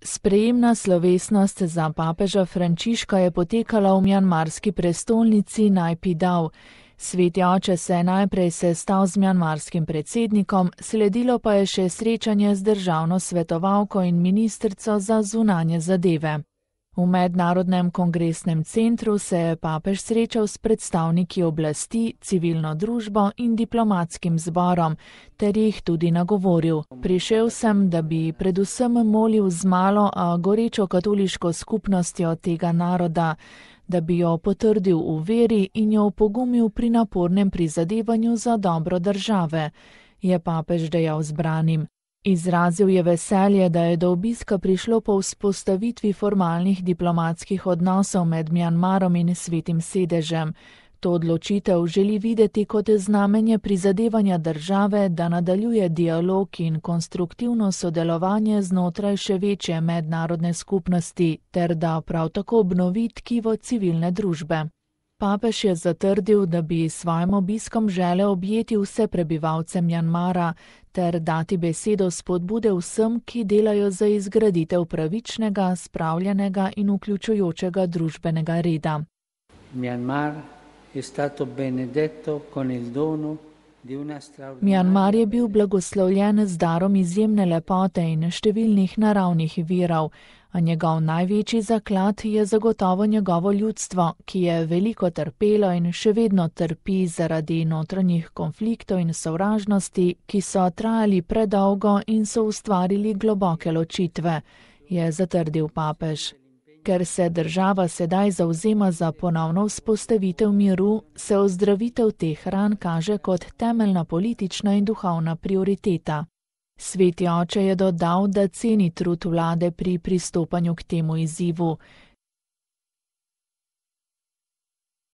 Sprejemna slovesnost za papeža Frančiška je potekala v mjanmarski prestolnici Naypyidaw. Sveti oče se je najprej sestal z mjanmarskim predsednikom, sledilo pa je še srečanje z državno svetovalko in ministrico za zunanje zadeve. V Mednarodnem kongresnem centru se je papež srečal s predstavniki oblasti, civilno družbo in diplomatskim zborom, ter jih tudi nagovoril. Prišel sem, da bi predvsem molil z malo, a gorečo katoliško skupnostjo tega naroda, da bi jo potrdil v veri in jo opogumil pri napornem prizadevanju za dobro države, je papež dejal zbranim. Izrazil je veselje, da je do obiska prišlo po vzpostavitvi formalnih diplomatskih odnosov med Mjanmarom in Svetim sedežem. To odločitev želi videti kot znamenje prizadevanja države, da nadaljuje dialog in konstruktivno sodelovanje znotraj še večje mednarodne skupnosti, ter da prav tako obnovi tkivo civilne družbe. Papež je zatrdil, da bi s svojim obiskom želel objeti vse prebivalce Mjanmara ter dati besedo spodbude vsem, ki delajo za izgraditev pravičnega, spravljenega in vključujočega družbenega reda. Mjanmar je bil blagoslovljen z darom izjemne lepote in številnih naravnih virov, a njegov največji zaklad je zagotovo njegovo ljudstvo, ki je veliko trpelo in še vedno trpi zaradi notranjih konfliktov in sovražnosti, ki so trajali predolgo in so ustvarili globoke ločitve, je zatrdil papež. Ker se država sedaj zavzema za ponovno vzpostavitev miru, se ozdravitev teh ran kaže kot temeljna politična in duhovna prioriteta. Sveti oče je dodal, da ceni trud vlade pri pristopanju k temu izzivu.